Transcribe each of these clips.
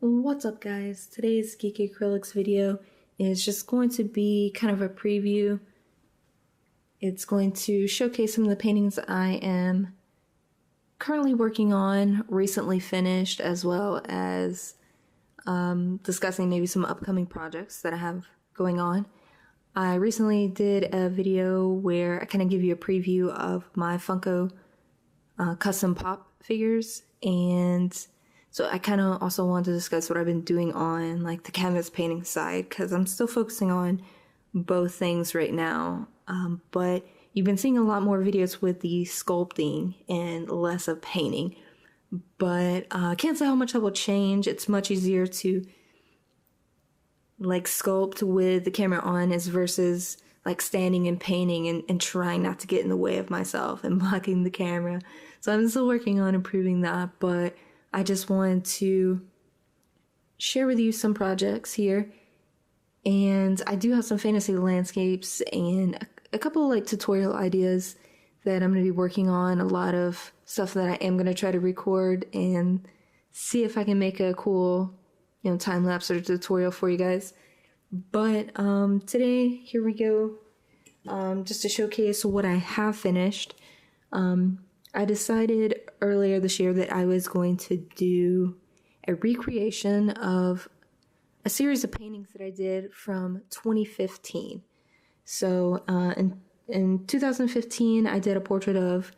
What's up, guys? Today's Geeky Acrylics video is just going to be kind of a preview. It's going to showcase some of the paintings I am currently working on, recently finished, as well as discussing maybe some upcoming projects that I have going on. I recently did a video where I kind of give you a preview of my Funko custom pop figures, and so I kind of also want to discuss what I've been doing on like the canvas painting side, because I'm still focusing on both things right now. But you've been seeing a lot more videos with the sculpting and less of painting. But I can't say how much that will change. It's much easier to like sculpt with the camera on as versus like standing and painting and trying not to get in the way of myself and blocking the camera. So I'm still working on improving that, but I just wanted to share with you some projects here. And I do have some fantasy landscapes and a couple of like tutorial ideas that I'm going to be working on. A lot of stuff that I am going to try to record and see if I can make a cool, time lapse or tutorial for you guys. But today, here we go. Just to showcase what I have finished. I decided earlier this year that I was going to do a recreation of a series of paintings that I did from 2015. So in 2015, I did a portrait of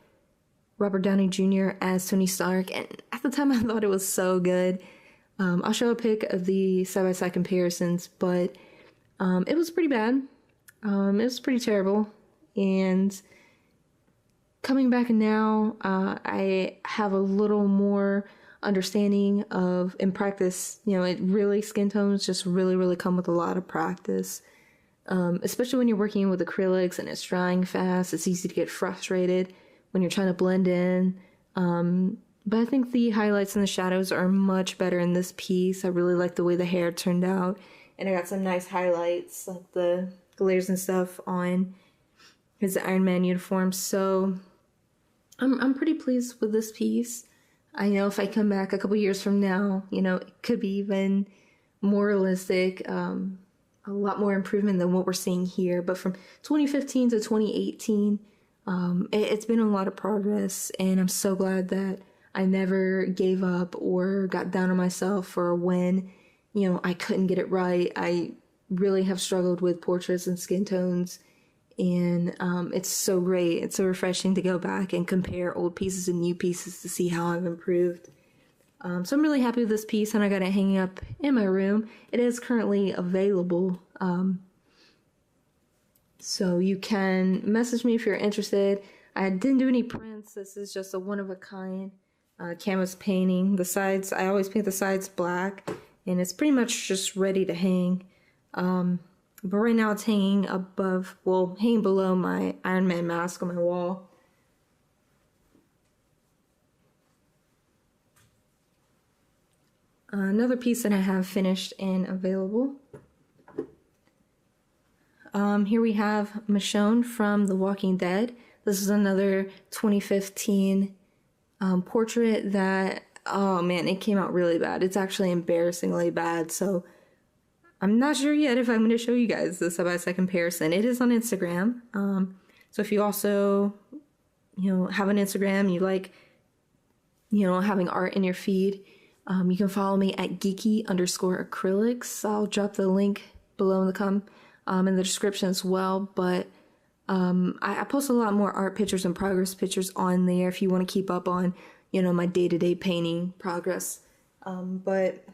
Robert Downey Jr. as Tony Stark, and at the time I thought it was so good. I'll show a pic of the side-by-side comparisons, but it was pretty bad. It was pretty terrible, and coming back now, I have a little more understanding of, in practice, skin tones just really come with a lot of practice. Especially when you're working with acrylics and it's drying fast, it's easy to get frustrated when you're trying to blend in. But I think the highlights and the shadows are much better in this piece. I really like the way the hair turned out, and I got some nice highlights, like the glares and stuff on his Iron Man uniform. So I'm pretty pleased with this piece. I know if I come back a couple years from now, it could be even more realistic, a lot more improvement than what we're seeing here. But from 2015 to 2018, it's been a lot of progress, and I'm so glad that I never gave up or got down on myself for when, I couldn't get it right. I really have struggled with portraits and skin tones, and it's so great. It's so refreshing to go back and compare old pieces and new pieces to see how I've improved. So I'm really happy with this piece, and I got it hanging up in my room. It is currently available, so you can message me if you're interested. I didn't do any prints. This is just a one-of-a-kind canvas painting. The sides, I always paint the sides black, and it's pretty much just ready to hang. But right now it's hanging hanging below my Iron Man mask on my wall. Another piece that I have finished and available. Here we have Michonne from The Walking Dead. This is another 2015 portrait that, oh man, it came out really bad. It's actually embarrassingly bad, so I'm not sure yet if I'm going to show you guys the side-by-side comparison. It is on Instagram. So if you also, have an Instagram, you like, having art in your feed, you can follow me at geeky_acrylics. I'll drop the link below in the description as well. But I post a lot more art pictures and progress pictures on there if you want to keep up on, my day-to-day painting progress. But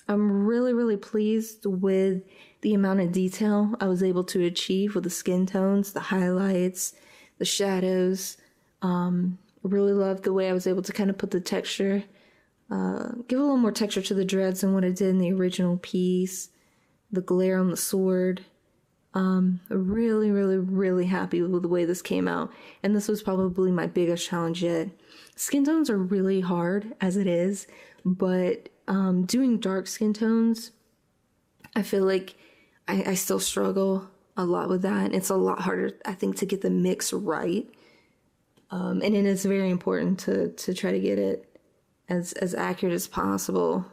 I'm really pleased with the amount of detail I was able to achieve with the skin tones, the highlights, the shadows. I really loved the way I was able to kind of put the texture, give a little more texture to the dreads than what I did in the original piece, the glare on the sword. Really happy with the way this came out, and this was probably my biggest challenge yet. Skin tones are really hard as it is, but doing dark skin tones, I feel like I still struggle a lot with that. It's a lot harder, I think, to get the mix right. And it is very important to try to get it as accurate as possible.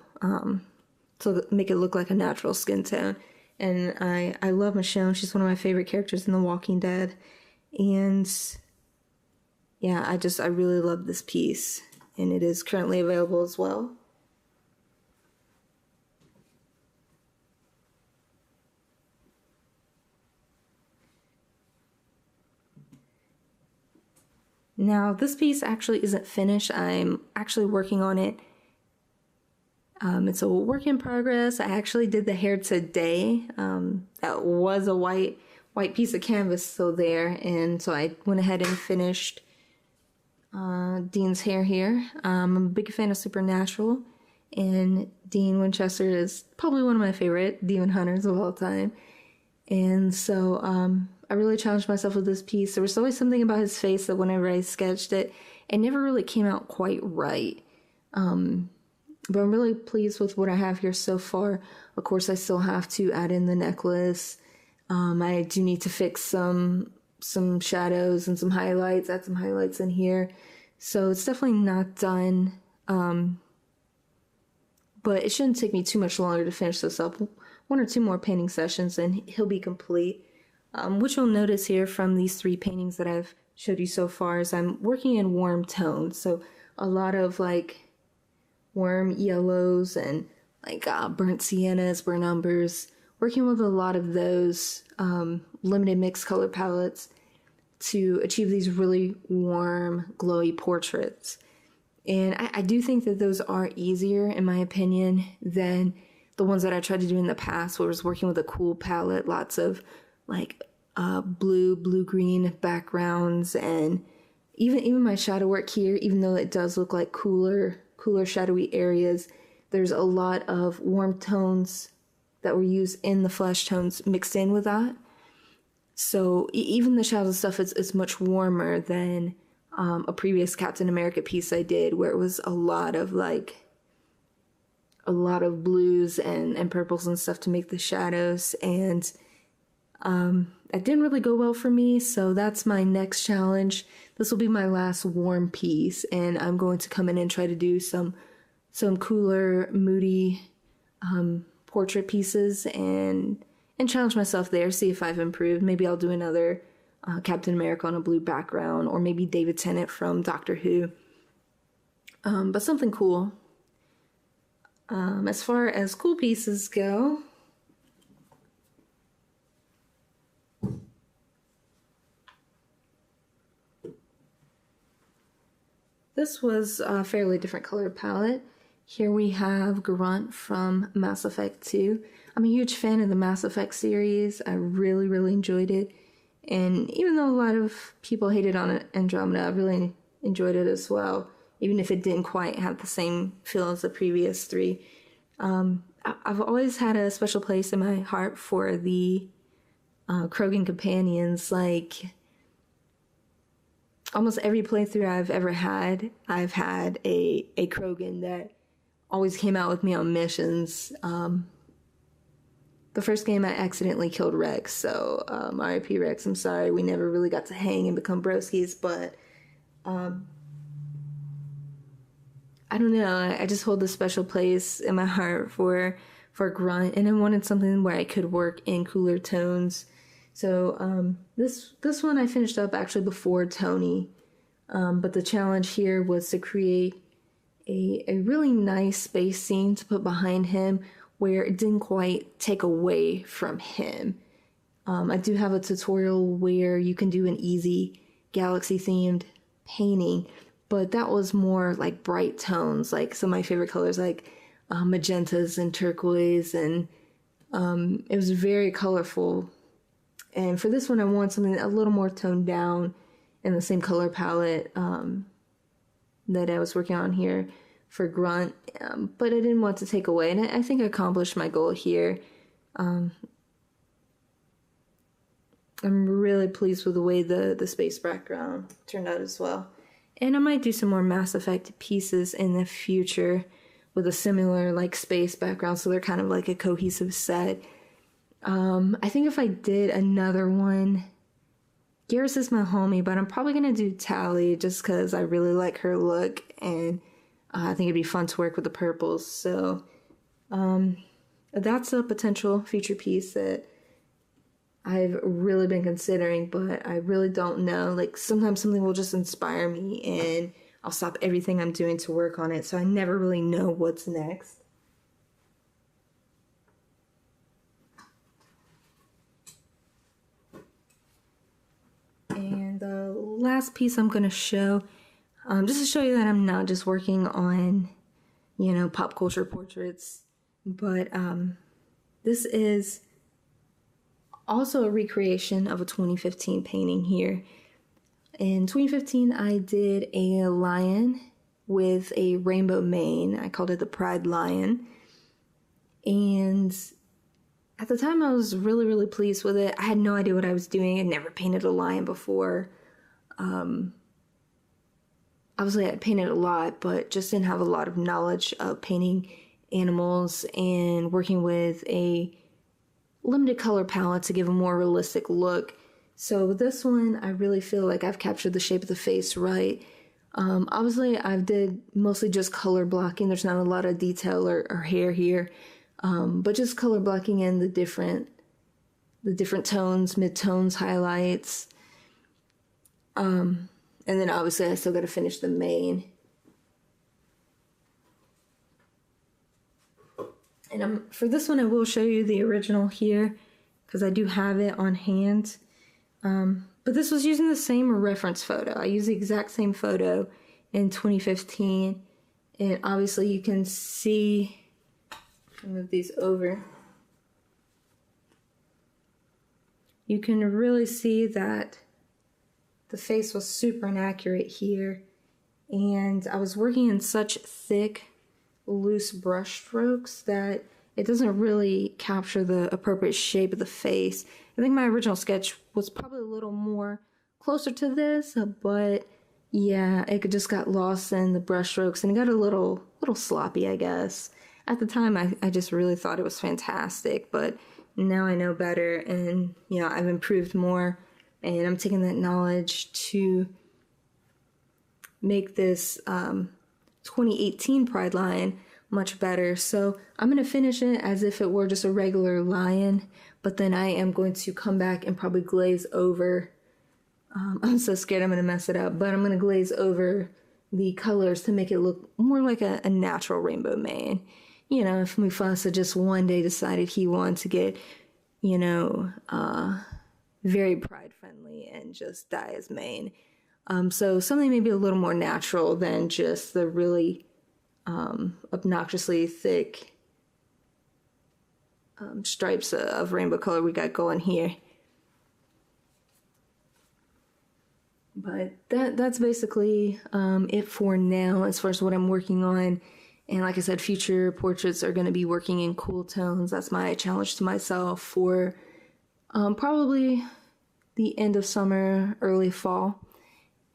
to make it look like a natural skin tone. And I love Michonne. She's one of my favorite characters in The Walking Dead. And yeah, I really love this piece. And it is currently available as well. Now, this piece actually isn't finished. I'm actually working on it. It's a work in progress. I actually did the hair today. That was a white piece of canvas still there, and so I went ahead and finished Dean's hair here. I'm a big fan of Supernatural, and Dean Winchester is probably one of my favorite demon hunters of all time. And so I really challenged myself with this piece. There was always something about his face that whenever I sketched it, it never really came out quite right. But I'm really pleased with what I have here so far. Of course, I still have to add in the necklace. I do need to fix some shadows and some highlights, add some highlights in here. So it's definitely not done. But it shouldn't take me too much longer to finish this up. 1 or 2 more painting sessions and he'll be complete. Which you'll notice here from these 3 paintings that I've showed you so far is I'm working in warm tones. So a lot of like warm yellows and like burnt siennas, burnt umbers, working with a lot of those limited mixed color palettes to achieve these really warm, glowy portraits. And I do think that those are easier, in my opinion, than the ones that I tried to do in the past, where I was working with a cool palette, lots of like blue-green backgrounds, and even my shadow work here, even though it does look like cooler shadowy areas, there's a lot of warm tones that were used in the flesh tones mixed in with that. So even the shadow stuff is much warmer than a previous Captain America piece I did, where it was a lot of blues and purples and stuff to make the shadows, and it didn't really go well for me. So that's my next challenge. This will be my last warm piece, and I'm going to come in and try to do some cooler, moody portrait pieces and challenge myself there, see if I've improved. Maybe I'll do another Captain America on a blue background, or maybe David Tennant from Doctor Who. But something cool. As far as cool pieces go, this was a fairly different color palette. Here we have Grunt from Mass Effect 2. I'm a huge fan of the Mass Effect series. I really, really enjoyed it. And even though a lot of people hated on it, Andromeda, I really enjoyed it as well, even if it didn't quite have the same feel as the previous 3. I've always had a special place in my heart for the Krogan companions. Like, almost every playthrough I've ever had, I've had a Krogan that always came out with me on missions. The first game I accidentally killed Rex, so RIP Rex, I'm sorry, we never really got to hang and become broskies, but I don't know, I just hold a special place in my heart for Grunt, and I wanted something where I could work in cooler tones. So this one I finished up actually before Tony, but the challenge here was to create a really nice space scene to put behind him where it didn't quite take away from him. I do have a tutorial where you can do an easy galaxy themed painting, but that was more like bright tones, like some of my favorite colors like magentas and turquoise, and it was very colorful. And for this one, I want something a little more toned down in the same color palette that I was working on here for Grunt, but I didn't want to take away, and I think I accomplished my goal here. I'm really pleased with the way the space background turned out as well. And I might do some more Mass Effect pieces in the future with a similar like space background, so they're kind of like a cohesive set. I think if I did another one, Garrus is my homie, but I'm probably going to do Tally just because I really like her look, and I think it'd be fun to work with the purples. So that's a potential future piece that I've really been considering, but I really don't know. Like, sometimes something will just inspire me and I'll stop everything I'm doing to work on it, so I never really know what's next. And the last piece I'm going to show, just to show you that I'm not just working on, you know, pop culture portraits, but this is also a recreation of a 2015 painting here. In 2015, I did a lion with a rainbow mane. I called it the Pride Lion. And at the time, I was really, really pleased with it. I had no idea what I was doing. I'd never painted a lion before. Obviously, I'd painted a lot, but just didn't have a lot of knowledge of painting animals and working with a limited color palette to give a more realistic look. So with this one, I really feel like I've captured the shape of the face right. Obviously, I did mostly just color blocking. There's not a lot of detail or hair here, but just color blocking in the different tones, mid-tones, highlights. And then obviously I still got to finish the mane. And for this one, I will show you the original here because I do have it on hand. But this was using the same reference photo. I used the exact same photo in 2015. And obviously you can see, I'll move these over. You can really see that the face was super inaccurate here. And I was working in such thick, loose brush strokes that it doesn't really capture the appropriate shape of the face. I think my original sketch was probably a little more closer to this, but yeah, it just got lost in the brush strokes and it got a little sloppy, I guess. At the time, I just really thought it was fantastic, but now I know better and, you know, I've improved more and I'm taking that knowledge to make this 2018 Pride Lion much better. So I'm going to finish it as if it were just a regular lion, but then I am going to come back and probably glaze over. I'm so scared I'm going to mess it up, but I'm going to glaze over the colors to make it look more like a natural rainbow mane. You know, if Mufasa just one day decided he wanted to get, you know, very pride friendly and just dye his mane. So something maybe a little more natural than just the really obnoxiously thick stripes of rainbow color we got going here. But that's basically it for now as far as what I'm working on. And like I said, future portraits are going to be working in cool tones. That's my challenge to myself for probably the end of summer, early fall.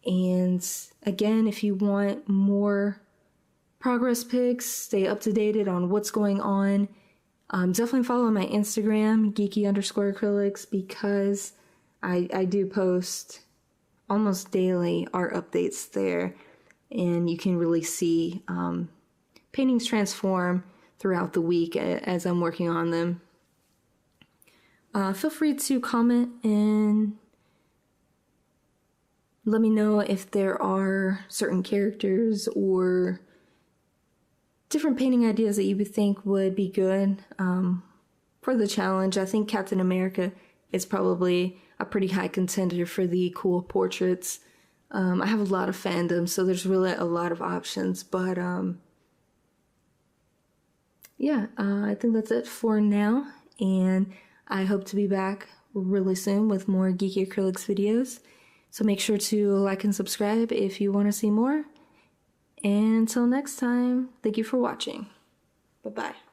And again, if you want more progress pics, stay up to date on what's going on, definitely follow my Instagram, Geeky_Acrylics, because I do post almost daily art updates there, and you can really see paintings transform throughout the week as I'm working on them. Feel free to comment and let me know if there are certain characters or different painting ideas that you would think would be good for the challenge. I think Captain America is probably a pretty high contender for the cool portraits. I have a lot of fandom, so there's really a lot of options, but yeah, I think that's it for now, and I hope to be back really soon with more Geeky Acrylics videos. So make sure to like and subscribe if you want to see more. And until next time, thank you for watching. Bye-bye.